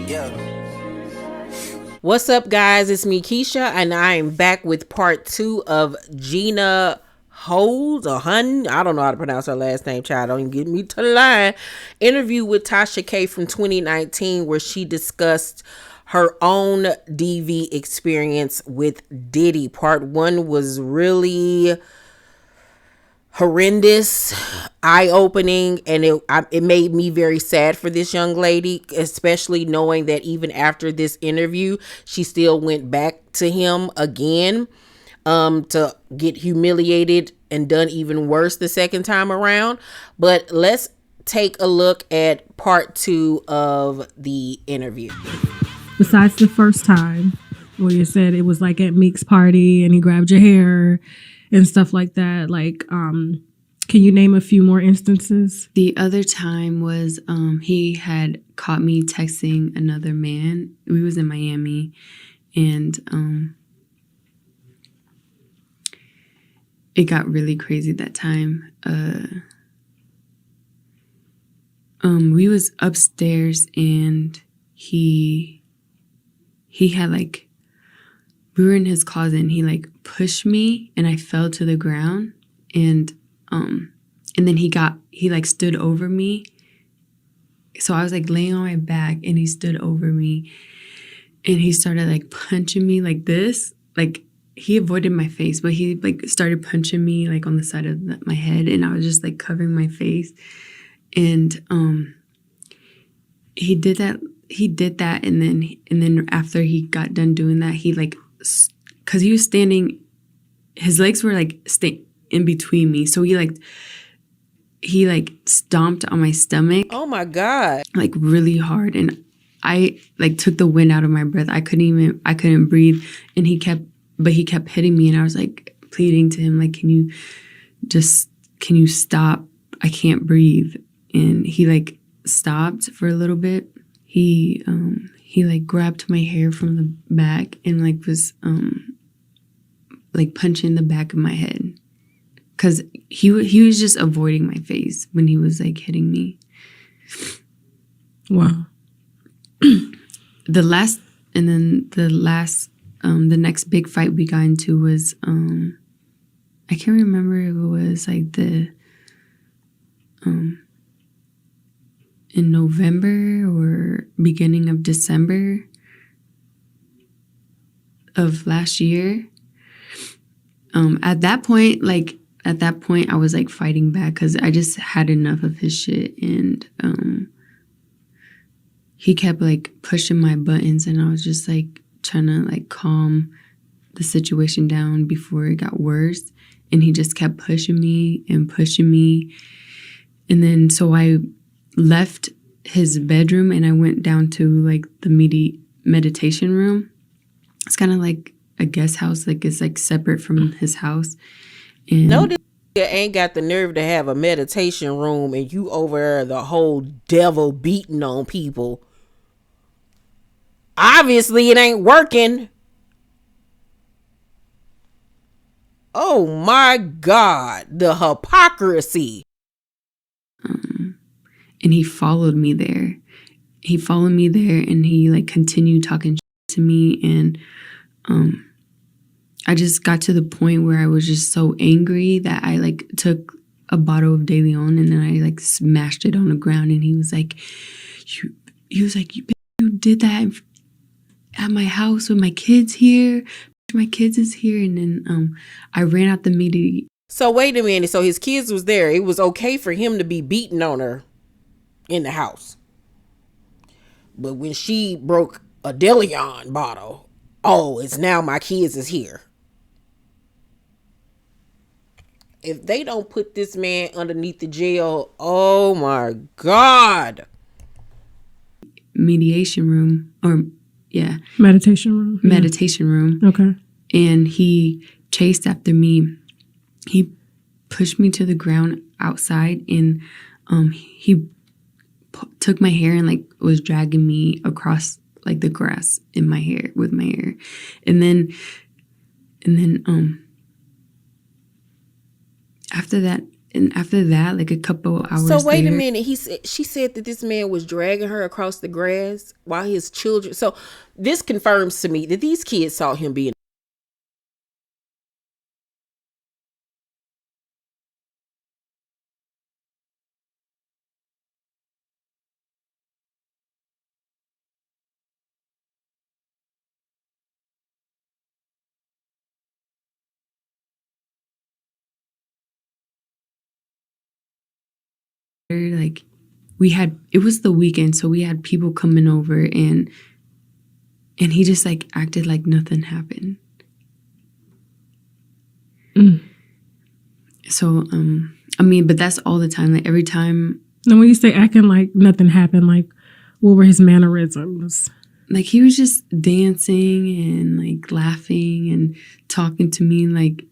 Yeah. What's up, guys? It's me, Keisha, and I am back with part 2 of Gina Hyunh. I don't know how to pronounce her last name, child. Don't even get me to the line. Interview with Tasha K from 2019, where she discussed her own DV experience with Diddy. Part 1 was really horrendous, eye-opening, and it made me very sad for this young lady, especially knowing that even after this interview she still went back to him again to get humiliated and done even worse the second time around. But let's take a look at part 2 of the interview. Besides the first time where you said it was like at Meek's party and he grabbed your hair and stuff like that, like, can you name a few more instances? The other time was he had caught me texting another man. We was in Miami, and it got really crazy that time. We was upstairs, and he had like, we were in his closet, and he like pushed me, and I fell to the ground, and then he like stood over me. So I was like laying on my back, and he stood over me, and he started like punching me like this. Like, he avoided my face, but he like started punching me like on the side of my head, and I was just like covering my face. And he did that, and then after he got done doing that, he like, because he was standing, his legs were like in between me, so he stomped on my stomach. Oh my God. Like really hard, and I like took the wind out of my breath. I couldn't breathe, and he kept hitting me, and I was like pleading to him, like, can you stop? I can't breathe. And he like stopped for a little bit. He like grabbed my hair from the back and like was like punching the back of my head, because he was just avoiding my face when he was like hitting me. Wow. The next big fight we got into was I can't remember if it was like in November or beginning of December of last year. At that point, I was like fighting back because I just had enough of his shit, and he kept like pushing my buttons, and I was just like trying to like calm the situation down before it got worse, and he just kept pushing me, and then so I left his bedroom and I went down to like the meditation room. It's kind of like a guest house, like it's like separate from his house. And No, this ain't got the nerve to have a meditation room, and you over there the whole devil beating on people. Obviously it ain't working. Oh my God, the hypocrisy. And he followed me there. And he like continued talking to me, and I just got to the point where I was just so angry that I like took a bottle of De Leon, and then I like smashed it on the ground, and he was like, you did that at my house with my kids here. My kids is here. And then I ran out the meeting. So wait a minute. So his kids was there. It was okay for him to be beating on her in the house. But when she broke a De Leon bottle, oh, it's now my kids is here. If they don't put this man underneath the jail, oh my God. Meditation room. Meditation room. Okay. And he chased after me. He pushed me to the ground outside, and he took my hair and like was dragging me across like the grass in my hair with my hair. And then after that, And after that, like a couple hours So wait a later, minute. She said that this man was dragging her across the grass while his children. So this confirms to me that these kids saw him being. like it was the weekend, so we had people coming over, and he just like acted like nothing happened. So I mean, but that's all the time. Like every time. Now, when you say acting like nothing happened, like what were his mannerisms? Like he was just dancing and like laughing and talking to me like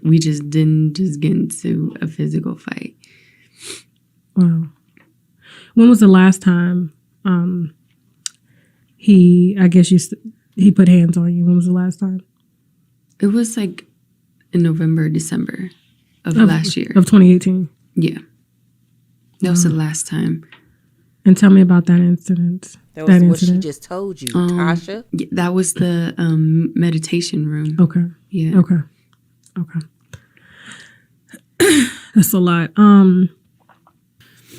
we just didn't just get into a physical fight. Wow. When was the last time he put hands on you? When was the last time? It was like in November, December of last year. Of 2018? Yeah. That was the last time. And tell me about that incident. That was what she just told you, Tasha. Yeah, that was the meditation room. Okay. Yeah. Okay. That's a lot.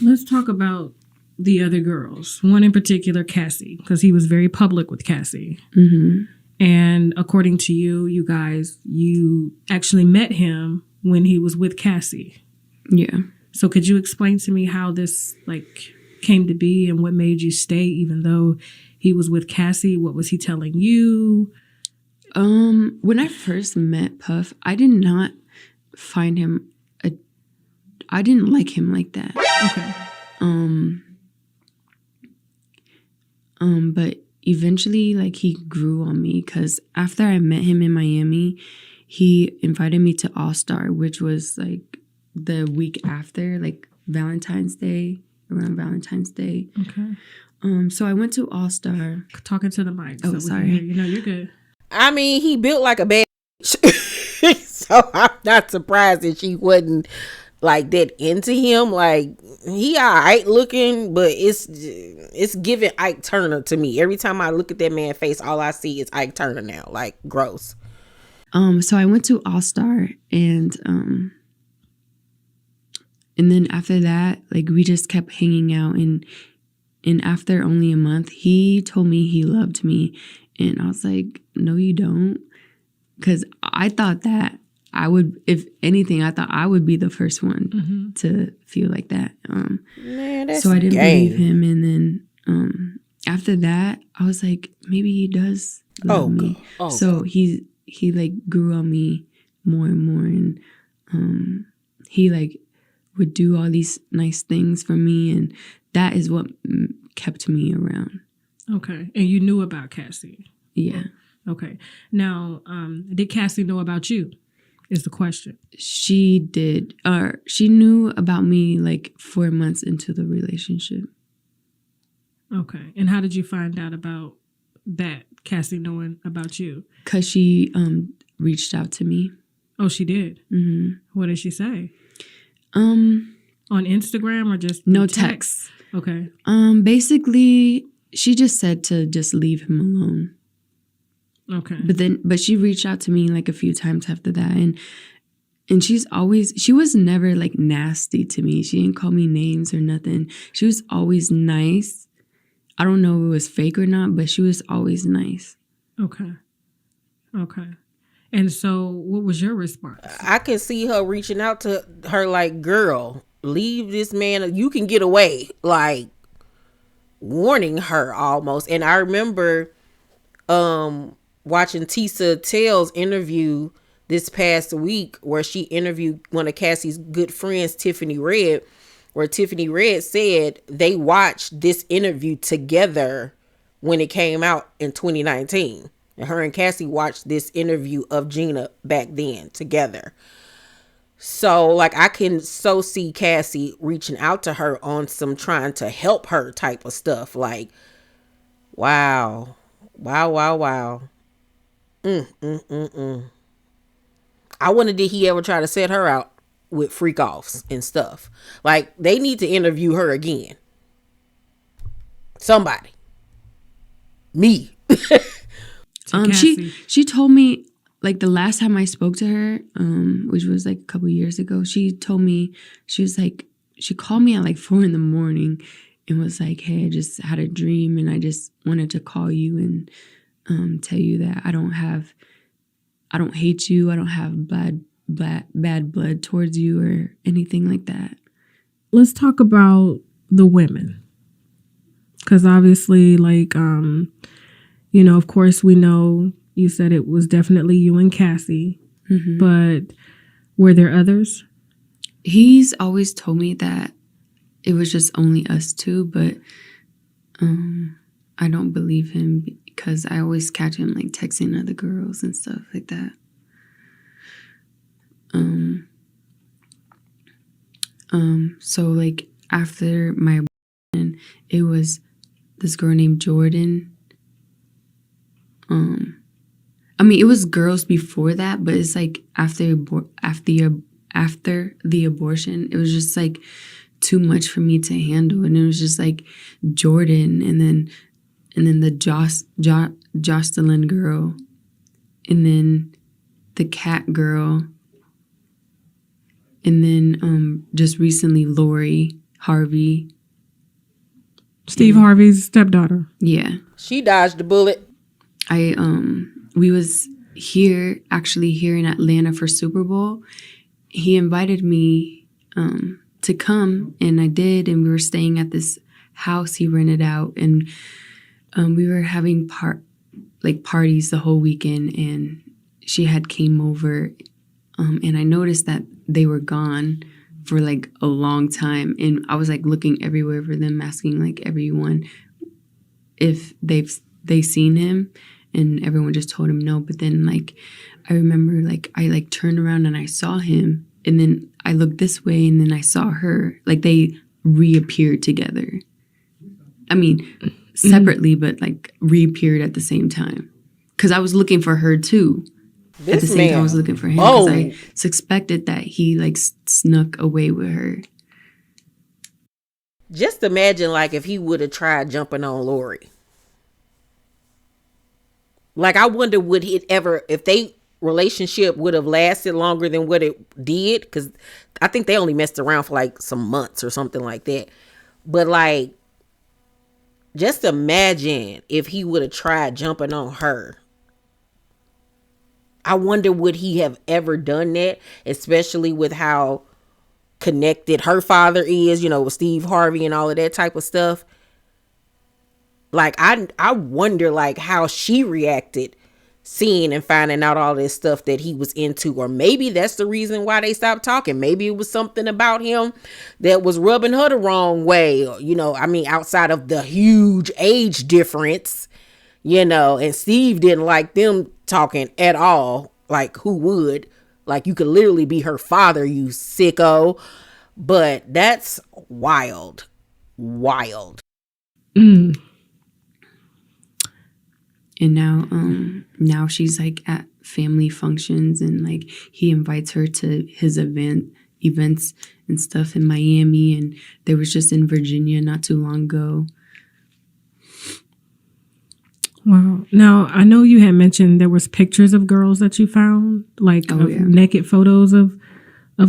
Let's talk about the other girls. One in particular, Cassie, because he was very public with Cassie. Mm-hmm. And according to you, you actually met him when he was with Cassie. Yeah. So could you explain to me how this came to be and what made you stay even though he was with Cassie? What was he telling you? When I first met Puff, I did not find him I didn't like him like that. Okay. But eventually he grew on me because after I met him in Miami, he invited me to All Star, which was the week after, Valentine's Day, around Valentine's Day. Okay. So I went to All Star. Talking to the mic. Oh, sorry. You're good. I mean, he built like a bad so I'm not surprised that she wasn't that into him. He alright looking, but it's giving Ike Turner to me. Every time I look at that man's face, all I see is Ike Turner now. Gross. So I went to All Star, and then after that, we just kept hanging out, and after only a month, he told me he loved me, and I was like, no, you don't, because I thought that I would, if anything, I thought I would be the first one to feel like that. Man, that's so I didn't gay. believe him, and then after that, I was like, maybe he does love me. Oh. So he grew on me more and more, and he would do all these nice things for me, and that is what kept me around. Okay. And you knew about Cassie? Yeah. Okay. Now, did Cassie know about you? Is the question. She did. She knew about me 4 months into the relationship. Okay. And how did you find out about that, Cassie knowing about you? Because she reached out to me. Oh, she did? Mm-hmm. What did she say? On Instagram or just no text? Okay. Basically, she just said to just leave him alone. Okay. But she reached out to me a few times after that, and she was never nasty to me. She didn't call me names or nothing. She was always nice. I don't know if it was fake or not, but she was always nice. Okay. And so what was your response? I could see her reaching out to her girl, leave this man, you can get away, warning her almost. And I remember watching Tisa Tell's interview this past week where she interviewed one of Cassie's good friends, Tiffany Red, where Tiffany Red said they watched this interview together when it came out in 2019. And her and Cassie watched this interview of Gina back then together. So I can so see Cassie reaching out to her on some trying to help her type of stuff. Wow. I wonder, did he ever try to set her out? with freak offs and stuff. Like, they need to interview her again. Somebody. Me. She told me, like, the last time I spoke to her, which was like a couple years ago, she told me, she was like, she called me at like 4 a.m. and was like, hey, I just had a dream and I just wanted to call you and tell you that I don't hate you. I don't have bad blood towards you or anything like that. Let's talk about the women. Because obviously, like, you know, of course, we know you said it was definitely you and Cassie, but were there others? He's always told me that it was just only us two, but I don't believe him because I always catch him like texting other girls and stuff like that. So like after my abortion, it was this girl named Jordan. I mean, it was girls before that, but it's like after the abortion, it was just like too much for me to handle, and it was just like Jordan, and then the Jocelyn girl, and then the cat girl, and then just recently Lori Harvey, Steve Harvey's stepdaughter. Yeah, she dodged the bullet. We was here in Atlanta for Super Bowl. He invited me to come, and I did, and we were staying at this house he rented out, and we were having parties the whole weekend, and she had came over, and I noticed that they were gone for like a long time, and I was like looking everywhere for them, asking like everyone if they seen him, and everyone just told him no. But then like I remember like I like turned around and I saw him, and then I looked this way and then I saw her. Like they reappeared together. I mean, separately, but like reappeared at the same time. Because I was looking for her too. At the same time I was looking for him, because I suspected that he like snuck away with her. Just imagine like if he would have tried jumping on Lori. Like, I wonder would it ever, if they relationship would have lasted longer than what it did, because I think they only messed around for like some months or something like that. But like, just imagine if he would have tried jumping on her. I wonder would he have ever done that, especially with how connected her father is, you know, with Steve Harvey and all of that type of stuff. Like, I wonder like how she reacted seeing and finding out all this stuff that he was into. Or maybe that's the reason why they stopped talking. Maybe it was something about him that was rubbing her the wrong way. Or, you know, I mean, outside of the huge age difference, you know, and Steve didn't like them talking at all. Like, who would? Like, you could literally be her father, you sicko. But that's wild. Wild. And now she's like at family functions, and like he invites her to his events and stuff in Miami, and they was just in Virginia not too long ago. Wow. Now, I know you had mentioned there was pictures of girls that you found, like naked photos of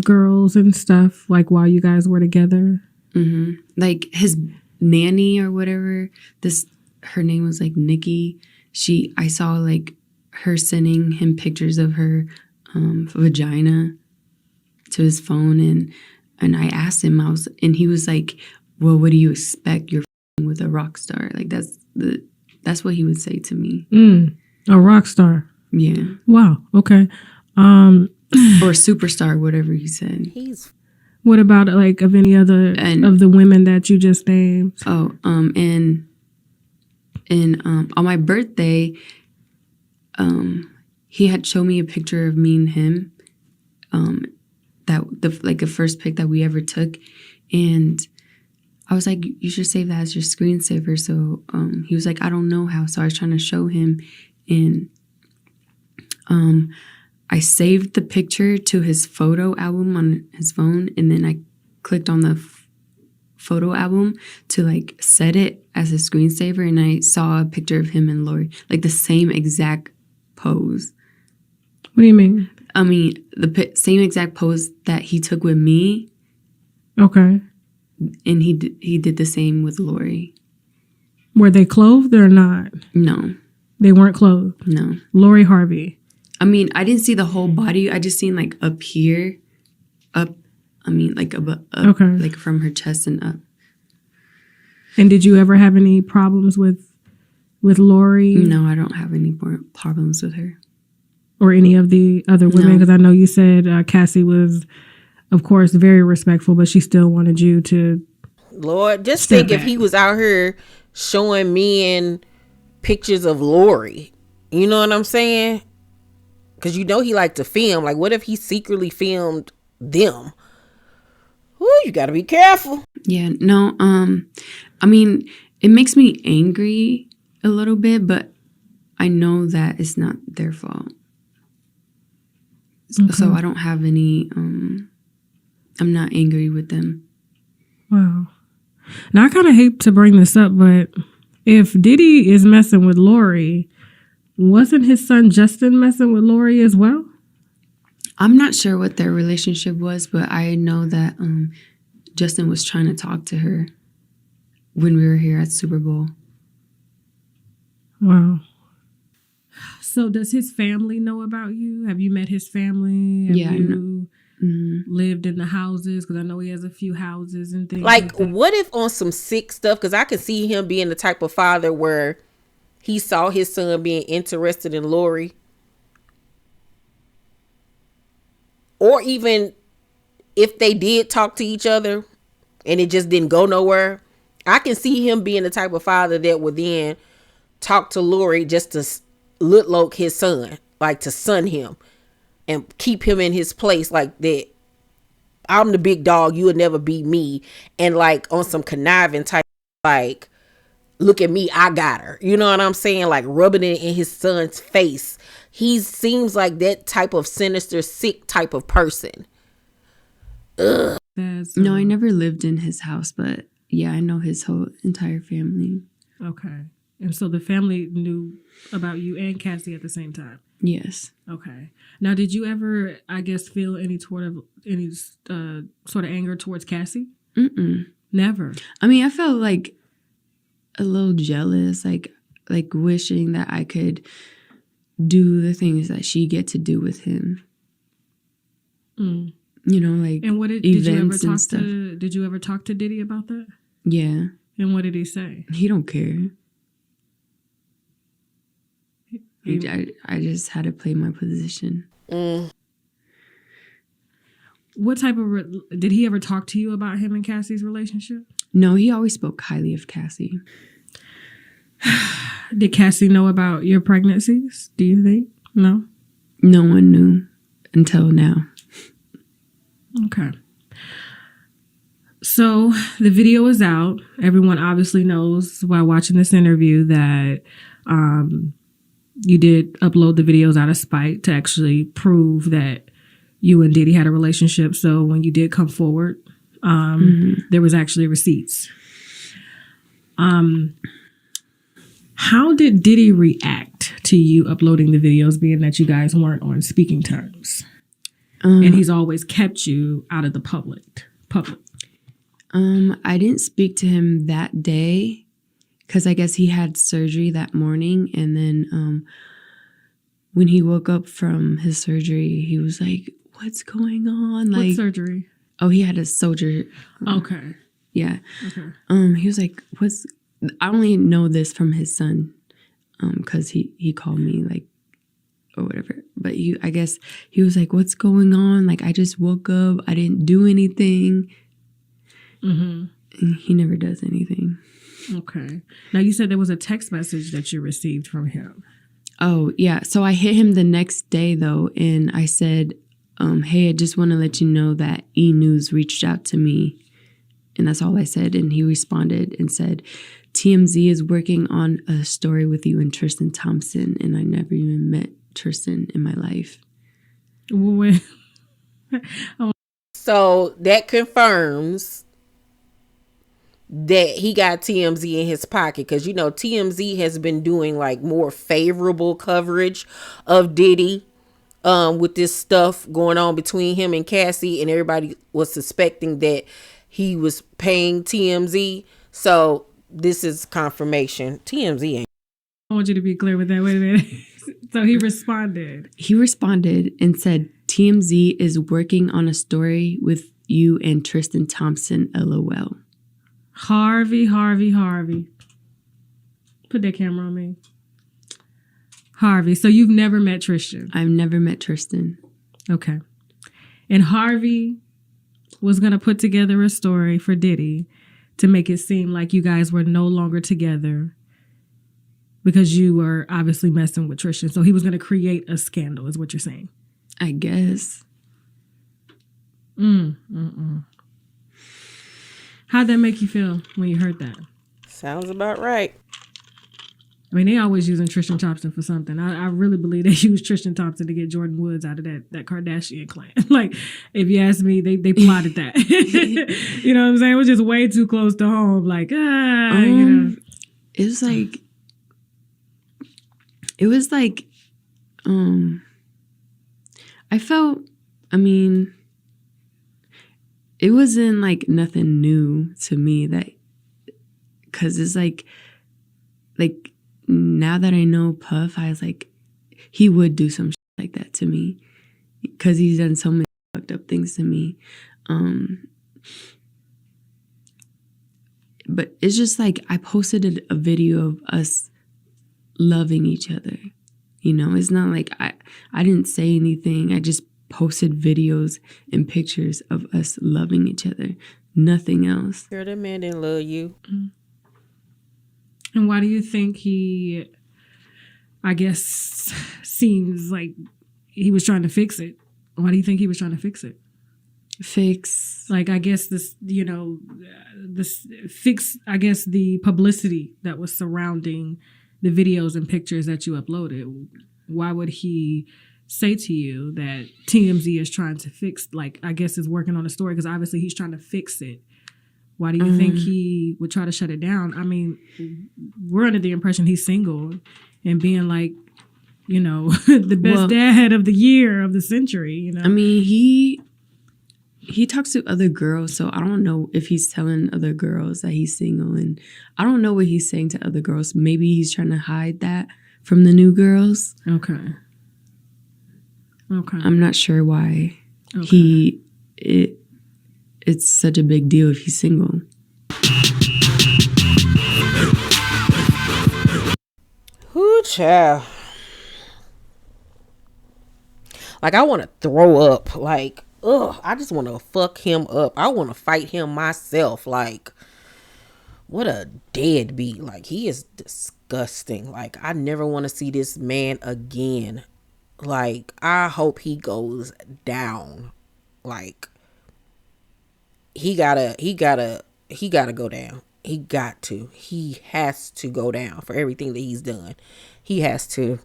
girls and stuff, like while you guys were together. Mm-hmm. Like his nanny or whatever, her name was like Nikki. I saw like her sending him pictures of her vagina to his phone, and I asked him, and he was like, well, what do you expect? You're with a rock star. Like that's what he would say to me. A rock star. Yeah. Wow. Okay. Or superstar, whatever he said. What about like of any other of the women that you just named? Oh, and on my birthday, he had shown me a picture of me and him, that the first pic that we ever took, and I was like, you should save that as your screensaver. So he was like, I don't know how. So I was trying to show him, and I saved the picture to his photo album on his phone, and then I clicked on the photo album to like set it as a screensaver, and I saw a picture of him and Lori, like the same exact pose. What do you mean? I mean, the same exact pose that he took with me. Okay. And he did the same with Lori. Were they clothed or not? No. They weren't clothed? No. Lori Harvey. I mean, I didn't see the whole body. I just seen like up here, up. I mean, like up, okay, like from her chest and up. And did you ever have any problems with Lori? No, I don't have any more problems with her. Or any of the other women? Because I know you said Cassie was, of course, very respectful, but she still wanted you to. Lord, just think if he was out here showing me in pictures of Lori. You know what I'm saying? Because you know he liked to film. Like, what if he secretly filmed them? Ooh, you got to be careful. Yeah, no. I mean, it makes me angry a little bit, but I know that it's not their fault. Okay. So I don't have any. I'm not angry with them. Wow. Now I kind of hate to bring this up, but if Diddy is messing with Lori, wasn't his son Justin messing with Lori as well? I'm not sure what their relationship was, but I know that Justin was trying to talk to her when we were here at Super Bowl. Wow. So does his family know about you? Have you met his family? Have you lived in the houses? Because I know he has a few houses and things. Like what if on some sick stuff? Because I could see him being the type of father where he saw his son being interested in Lori. Or even if they did talk to each other and it just didn't go nowhere, I can see him being the type of father that would then talk to Lori just to look his son, like to son him and keep him in his place, like that. I'm the big dog, you would never beat me. And like on some conniving type, like, look at me, I got her. You know what I'm saying? Like rubbing it in his son's face. He seems like that type of sinister, sick type of person. Ugh. No, I never lived in his house, but yeah, I know his whole entire family. Okay. And so the family knew about you and Cassie at the same time? Yes. Okay. Now, did you ever, I guess, feel any sort of anger towards Cassie? Mm-mm. Never. I mean, I felt like a little jealous, like wishing that I could do the things that she get to do with him. Mm. You know, like, and what did you ever talk to? Did you ever talk to Diddy about that? Yeah. And what did he say? He don't care. I just had to play my position. Mm. What type of did he ever talk to you about him and Cassie's relationship? No, he always spoke highly of Cassie. Did Cassie know about your pregnancies? Do you think? No? No one knew until now. Okay. So the video is out. Everyone obviously knows while watching this interview that you did upload the videos out of spite to actually prove that you and Diddy had a relationship. So when you did come forward, there was actually receipts. How did Diddy react to you uploading the videos, being that you guys weren't on speaking terms? And he's always kept you out of the public. I didn't speak to him that day because I guess he had surgery that morning. And then when he woke up from his surgery, he was like, what's going on? Like, what surgery? Oh, he had a soldier. Okay. Yeah. Okay. He was like, I only know this from his son because he called me like, or whatever. But I guess he was like, what's going on? Like, I just woke up. I didn't do anything. Mm-hmm. And he never does anything. Okay. Now, you said there was a text message that you received from him. Oh, yeah. So I hit him the next day, though, and I said, hey, I just want to let you know that E! News reached out to me. And that's all I said. And he responded and said, TMZ is working on a story with you and Tristan Thompson. And I never even met Tristan in my life. When- So that confirms that he got TMZ in his pocket, because you know TMZ has been doing like more favorable coverage of Diddy with this stuff going on between him and Cassie, and everybody was suspecting that he was paying TMZ. So this is confirmation. TMZ ain't. I want you to be clear with that. Wait a minute. So he responded. He responded and said, TMZ is working on a story with you and Tristan Thompson, LOL. Harvey. Put that camera on me. Harvey. So you've never met Tristan? I've never met Tristan. Okay. And Harvey was going to put together a story for Diddy to make it seem like you guys were no longer together because you were obviously messing with Tristan. So he was going to create a scandal, is what you're saying. I guess. How'd that make you feel when you heard that? Sounds about right. I mean, they always using Tristan Thompson for something. I really believe they used Tristan Thompson to get Jordan Woods out of that Kardashian clan. Like, if you ask me, they plotted that. You know what I'm saying? It was just way too close to home. Like, you know. It was like, I felt, I mean, it wasn't like nothing new to me that, because it's like now that I know Puff, I was like, he would do some shit like that to me because he's done so many fucked up things to me. But it's just like I posted a video of us loving each other. You know, it's not like I didn't say anything. I just posted videos and pictures of us loving each other. Nothing else. Girl, that man didn't love you. And why do you think he, I guess, seems like he was trying to fix it? Why do you think he was trying to fix it? Like, I guess this, you know, I guess the publicity that was surrounding the videos and pictures that you uploaded. Why would he say to you that TMZ is trying to fix, like, I guess is working on a story? Because obviously he's trying to fix it. Why do you think he would try to shut it down? I mean, we're under the impression he's single and being like, you know, the best dad of the year, of the century, you know? I mean, he talks to other girls, so I don't know if he's telling other girls that he's single, and I don't know what he's saying to other girls. Maybe he's trying to hide that from the new girls. Okay. I'm not sure why it's such a big deal if he's single. Whoo, child. Like, I want to throw up. Like, I just want to fuck him up. I want to fight him myself. Like, what a deadbeat. Like, he is disgusting. Like, I never want to see this man again. Like, I hope he goes down. Like, he gotta go down. He has to go down for everything that he's done. He has to.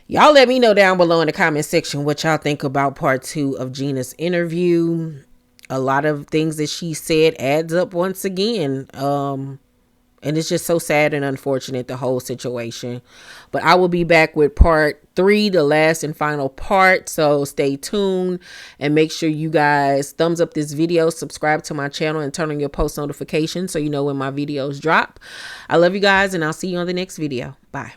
Y'all let me know down below in the comment section what y'all think about part 2 of Gina's interview. A lot of things that she said adds up once again. And it's just so sad and unfortunate, the whole situation. But I will be back with part 3, the last and final part. So stay tuned and make sure you guys thumbs up this video, subscribe to my channel, and turn on your post notifications so you know when my videos drop. I love you guys, and I'll see you on the next video. Bye.